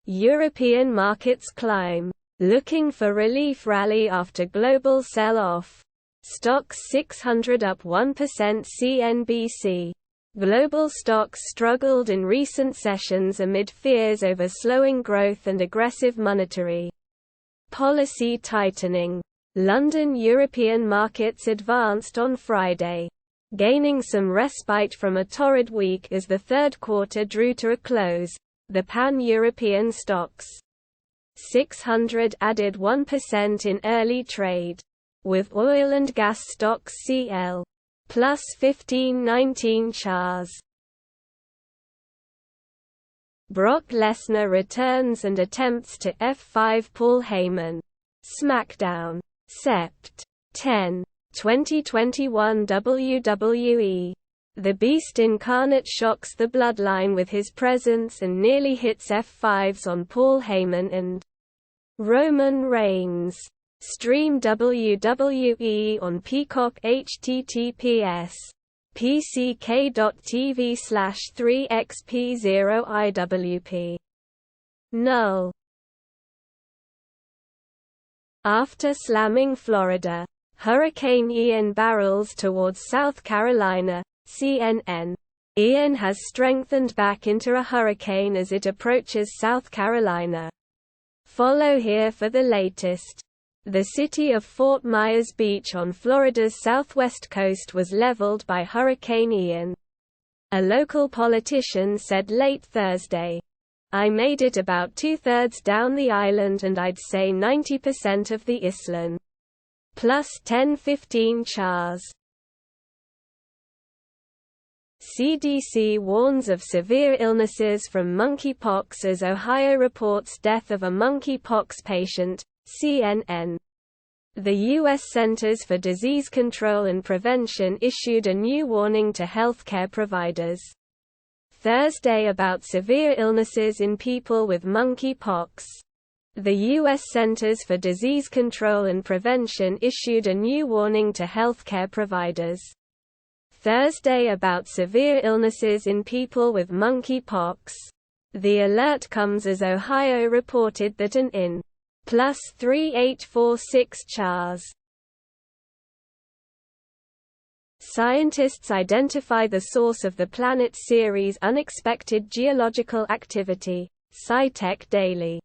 European markets climb. Looking for relief rally after global sell-off. Stoxx 600 up 1% CNBC. Global stocks struggled in recent sessions amid fears over slowing growth and aggressive monetary policy tightening. London European markets advanced on Friday, gaining some respite from a torrid week as the third quarter drew to a close. The pan-European Stoxx 600 added 1% in early trade, with oil and gas stocks CL plus 15-19 chars. Brock Lesnar returns and attempts to F-5 Paul Heyman. SmackDown. Sept. 10, 2021 WWE. The Beast incarnate shocks the bloodline with his presence and nearly hits F5s on Paul Heyman and Roman Reigns. Stream WWE on Peacock https pck.tv/3xp0iwp. Null. After slamming Florida, Hurricane Ian barrels towards South Carolina. CNN. Ian has strengthened back into a hurricane as it approaches South Carolina. Follow here for the latest. The city of Fort Myers Beach on Florida's southwest coast was leveled by Hurricane Ian. A local politician said late Thursday, "I made it about two-thirds down the island and I'd say 90% of the island. Plus 10-15 chars." CDC warns of severe illnesses from monkeypox as Ohio reports death of a monkeypox patient. CNN. The U.S. Centers for Disease Control and Prevention issued a new warning to healthcare providers Thursday about severe illnesses in people with monkeypox. The U.S. Centers for Disease Control and Prevention issued a new warning to healthcare providers Thursday about severe illnesses in people with monkeypox. The alert comes as Ohio reported that an in plus 3846 chars. Scientists identify the source of the planet Ceres' unexpected geological activity. SciTech Daily.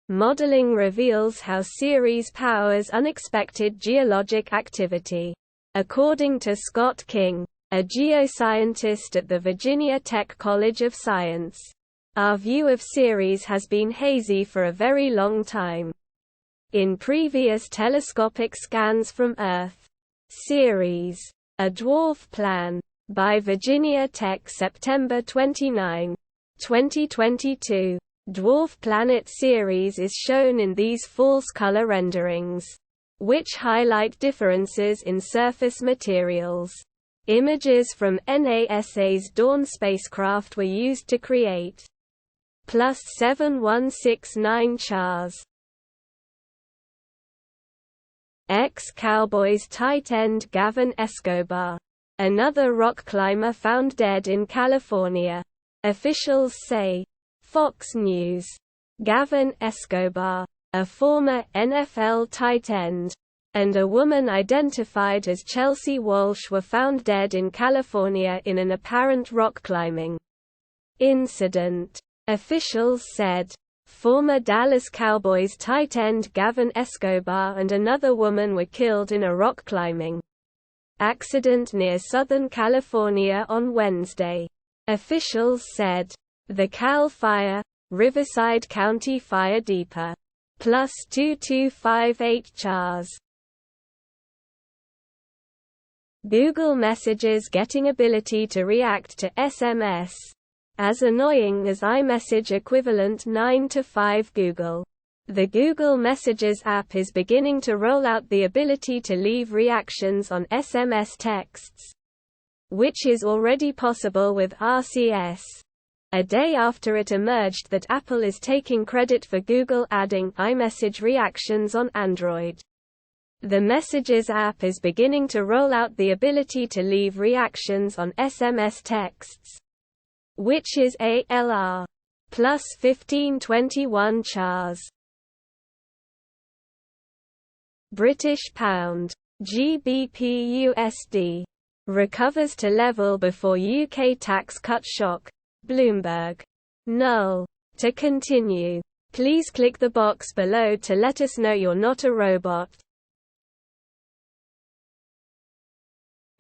Modeling reveals how Ceres powers unexpected geologic activity. According to Scott King, a geoscientist at the Virginia Tech College of Science, our view of Ceres has been hazy for a very long time. In previous telescopic scans from Earth, Ceres, a dwarf plan, by Virginia Tech September 29, 2022, dwarf planet Ceres is shown in these false color renderings, which highlight differences in surface materials. Images from NASA's Dawn spacecraft were used to create plus 7169 chars. Ex-Cowboys tight end Gavin Escobar, another rock climber found dead in California. Officials say. Fox News. Gavin Escobar, a former NFL tight end, and a woman identified as Chelsea Walsh were found dead in California in an apparent rock climbing incident. Officials said. Former Dallas Cowboys tight end Gavin Escobar and another woman were killed in a rock climbing accident near Southern California on Wednesday. Officials said. The Cal Fire, Riverside County Fire Deeper. Plus 2258 chars. Google Messages getting ability to react to SMS. As annoying as iMessage equivalent 9 to 5 Google. The Google Messages app is beginning to roll out the ability to leave reactions on SMS texts, which is already possible with RCS. A day after it emerged that Apple is taking credit for Google adding iMessage reactions on Android. The Messages app is beginning to roll out the ability to leave reactions on SMS texts, which is ALR. plus 15.21 Chars. British pound. GBP USD. Recovers to level before UK tax cut shock. Bloomberg. Null. To continue, please click the box below to let us know you're not a robot.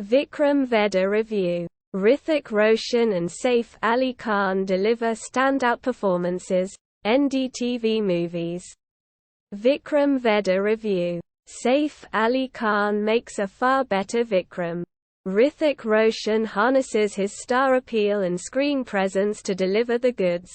Vikram Vedder review. Hrithik Roshan and Saif Ali Khan deliver standout performances. NDTV Movies. Vikram Vedder review. Saif Ali Khan makes a far better Vikram. Hrithik Roshan harnesses his star appeal and screen presence to deliver the goods.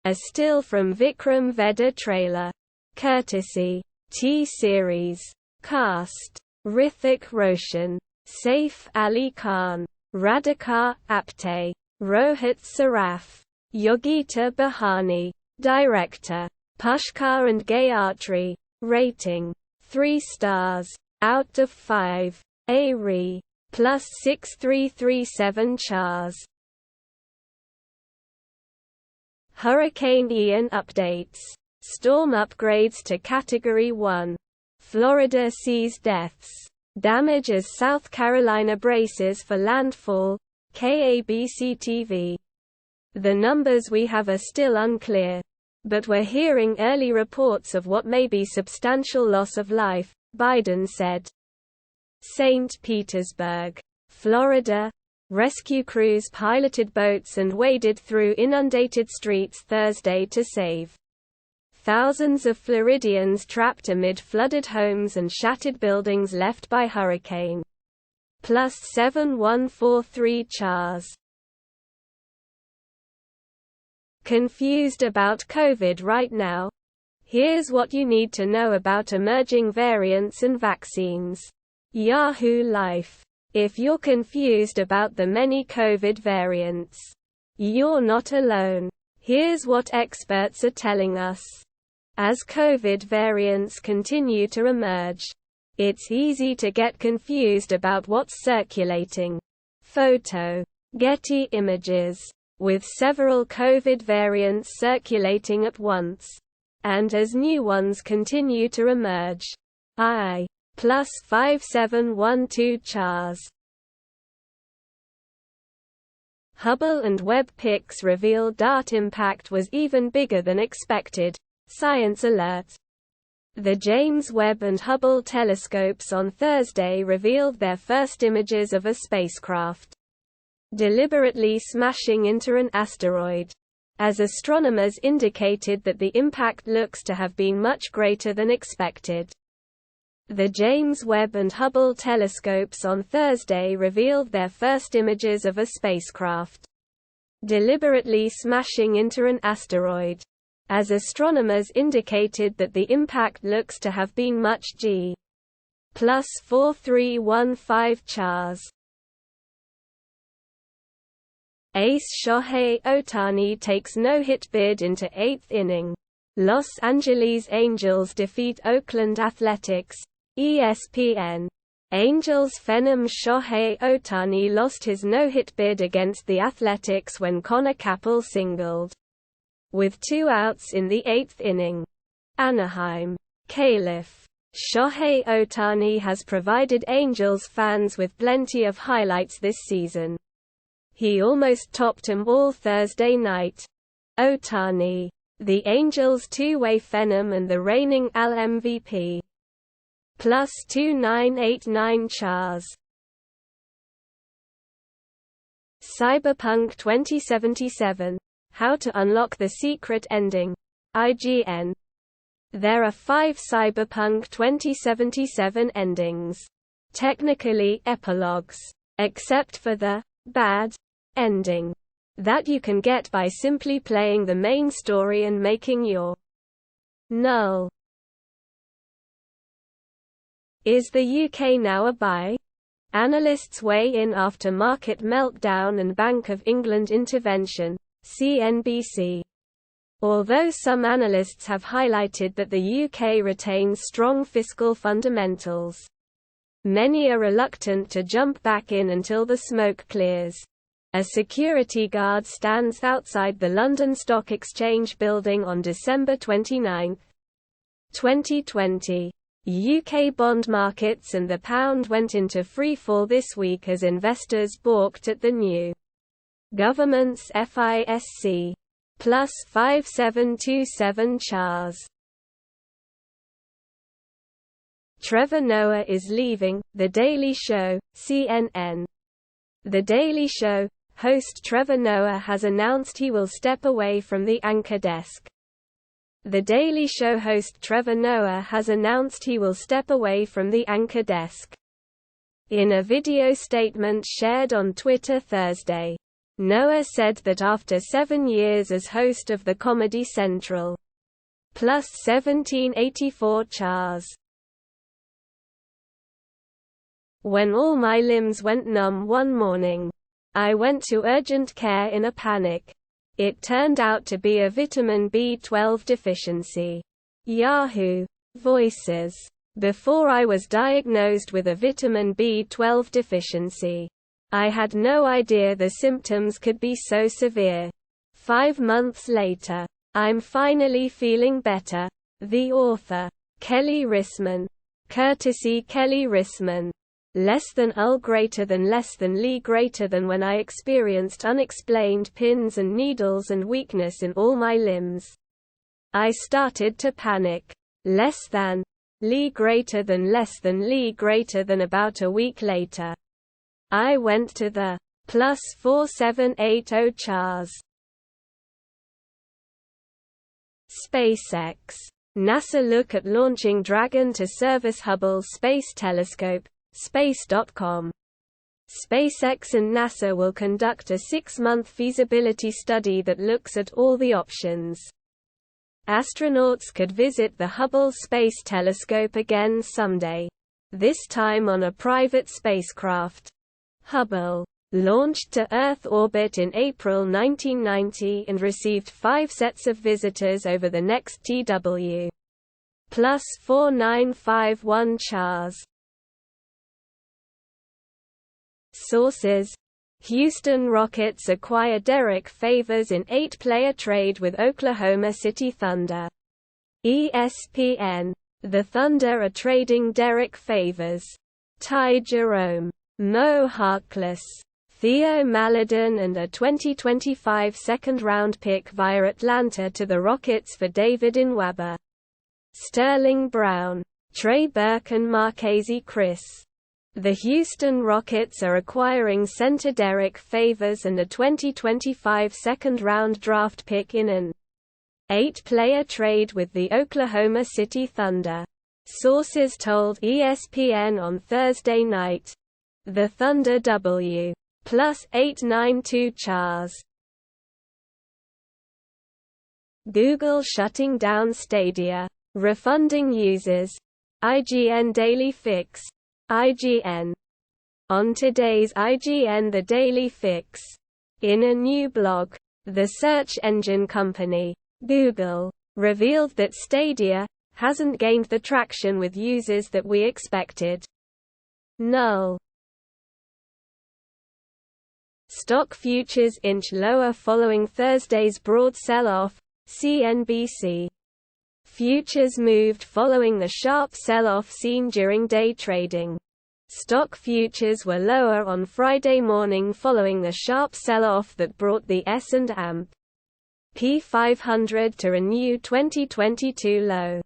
A still from Vikram Vedder trailer. Courtesy. T-Series. Cast. Hrithik Roshan. Saif Ali Khan. Radhika Apte. Rohit Saraf. Yogita Bahani. Director. Pushkar and Gayatri. Rating. 3 stars. Out of 5. A.Re. plus 6337 Chars. Hurricane Ian updates. Storm upgrades to Category 1. Florida sees deaths. Damage as South Carolina braces for landfall. KABC-TV. The numbers we have are still unclear, but we're hearing early reports of what may be substantial loss of life, Biden said. St. Petersburg, Florida. Rescue crews piloted boats and waded through inundated streets Thursday to save thousands of Floridians trapped amid flooded homes and shattered buildings left by hurricane. Plus 7143 Chars. Confused about COVID right now? Here's what you need to know about emerging variants and vaccines. Yahoo Life. If you're confused about the many COVID variants, you're not alone. Here's what experts are telling us. As COVID variants continue to emerge, it's easy to get confused about what's circulating. Photo. Getty Images. With several COVID variants circulating at once, and as new ones continue to emerge. I. Plus 5712 Chars. Hubble and Webb pics reveal DART impact was even bigger than expected. Science alert. The James Webb and Hubble telescopes on Thursday revealed their first images of a spacecraft deliberately smashing into an asteroid, as astronomers indicated that the impact looks to have been much greater than expected. The James Webb and Hubble telescopes on Thursday revealed their first images of a spacecraft deliberately smashing into an asteroid, as astronomers indicated that the impact looks to have been much g. Plus 4315 Chars. Ace Shohei Ohtani takes no-hit bid into 8th inning. Los Angeles Angels defeat Oakland Athletics. ESPN. Angels phenom Shohei Ohtani lost his no-hit bid against the Athletics when Connor Capel singled, with 2 outs in the 8th inning. Anaheim. Caliph. Shohei Ohtani has provided Angels fans with plenty of highlights this season. He almost topped them all Thursday night. Ohtani, the Angels' two-way phenom and the reigning AL MVP. Plus 2989 Chars. Cyberpunk 2077. How to unlock the secret ending. IGN. There are 5 Cyberpunk 2077 endings. Technically epilogues, except for the bad ending that you can get by simply playing the main story and making your null. Is the UK now a buy? Analysts weigh in after market meltdown and Bank of England intervention. CNBC. Although some analysts have highlighted that the UK retains strong fiscal fundamentals, many are reluctant to jump back in until the smoke clears. A security guard stands outside the London Stock Exchange building on December 29, 2020. UK bond markets and the pound went into free fall this week as investors balked at the new government's FISC plus 5727 CHARS. Trevor Noah is leaving The Daily Show, CNN. The Daily Show host Trevor Noah has announced he will step away from the anchor desk. The Daily Show host Trevor Noah has announced he will step away from the anchor desk. In a video statement shared on Twitter Thursday, Noah said that after 7 years as host of the Comedy Central plus 1784 CHARS, when all my limbs went numb one morning, I went to urgent care in a panic. It turned out to be a vitamin B12 deficiency. Yahoo! Voices. Before I was diagnosed with a vitamin B12 deficiency, I had no idea the symptoms could be so severe. 5 months later, I'm finally feeling better. The author. Kelly Rissman. Courtesy Kelly Rissman. Less than greater than Lee greater than when I experienced unexplained pins and needles and weakness in all my limbs. I started to panic. Less than Lee greater than Lee greater than about a week later. I went to the plus 4780 CHARS. SpaceX. NASA look at launching Dragon to service Hubble Space Telescope. Space.com. SpaceX and NASA will conduct a 6-month feasibility study that looks at all the options. Astronauts could visit the Hubble Space Telescope again someday, this time on a private spacecraft. Hubble launched to Earth orbit in April 1990 and received 5 sets of visitors over the next TW. Plus 4951 CHARS. Sources: Houston Rockets acquire Derrick Favors in 8-player trade with Oklahoma City Thunder. ESPN. The Thunder are trading Derrick Favors, Ty Jerome, Mo Harkless, Theo Maledon and a 2025 second-round pick via Atlanta to the Rockets for David Nwaba, Sterling Brown, Trey Burke and Marquese Chris. The Houston Rockets are acquiring center Derrick Favors and a 2025 second-round draft pick in an 8-player trade with the Oklahoma City Thunder. Sources told ESPN on Thursday night. The Thunder W. Plus 892 CHARS. Google shutting down Stadia. Refunding users. IGN Daily Fix. IGN. On today's IGN The Daily Fix. In a new blog, the search engine company, Google, revealed that Stadia hasn't gained the traction with users that we expected. Null. Stock futures inch lower following Thursday's broad sell-off, CNBC. Futures moved following the sharp sell-off seen during day trading. Stock futures were lower on Friday morning following the sharp sell-off that brought the S&P 500 to a new 2022 low.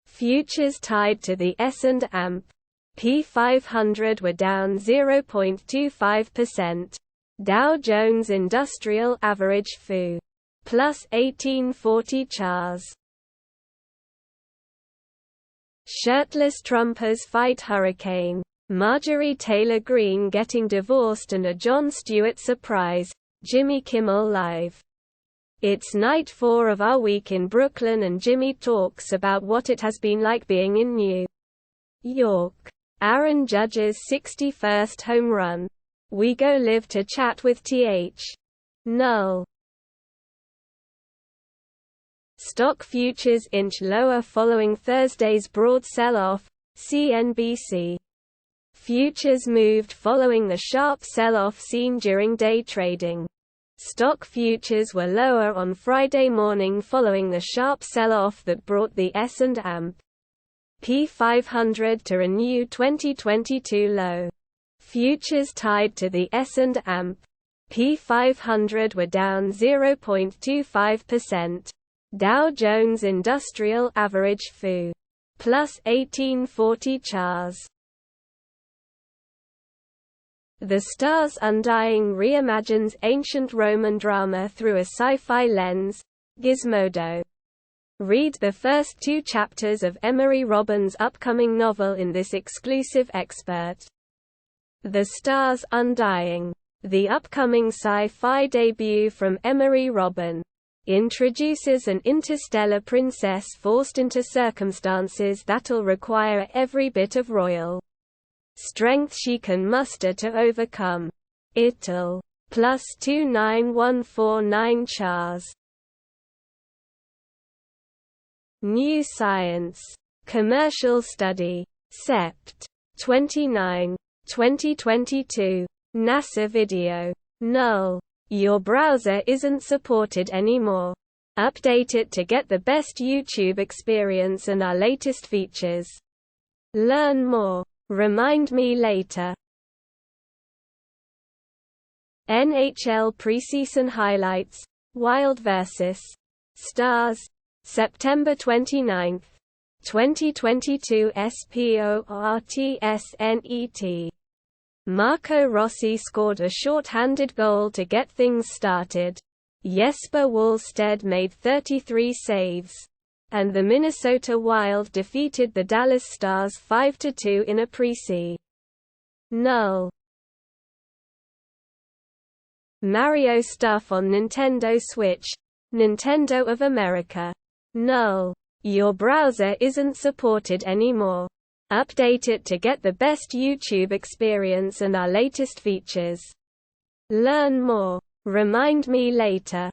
Futures tied to the S&P 500 were down 0.25%. Dow Jones Industrial Average FU plus 1840 CHARS. Shirtless Trumpers Fight Hurricane. Marjorie Taylor Greene getting divorced and a Jon Stewart surprise. Jimmy Kimmel Live. It's night 4 of our week in Brooklyn and Jimmy talks about what it has been like being in New York. Aaron Judge's 61st home run. We go live to chat with Th. Null. Stock futures inch lower following Thursday's broad sell-off, CNBC. Futures moved following the sharp sell-off seen during day trading. Stock futures were lower on Friday morning following the sharp sell-off that brought the S&P 500 to a new 2022 low. Futures tied to the S&P 500 were down 0.25%. Dow Jones Industrial Average FU plus 1840 chars. The Stars Undying reimagines ancient Roman drama through a sci-fi lens. Gizmodo. Read the first 2 chapters of Emery Robin's upcoming novel in this exclusive expert. The Stars Undying. The upcoming sci-fi debut from Emery Robin introduces an interstellar princess forced into circumstances that'll require every bit of royal strength she can muster to overcome. It'll plus 29149 chars. New Science. Commercial Study. Sept. 29, 2022. NASA video. Null. Your browser isn't supported anymore. Update it to get the best YouTube experience and our latest features. Learn more. Remind me later. NHL Preseason Highlights. Wild vs. Stars. September 29, 2022. SPORTSNET. Marco Rossi scored a short-handed goal to get things started. Jesper Wallstedt made 33 saves. And the Minnesota Wild defeated the Dallas Stars 5-2 in a preseason. Null. Mario stuff on Nintendo Switch. Nintendo of America. Null. Your browser isn't supported anymore. Update it to get the best YouTube experience and our latest features. Learn more. Remind me later.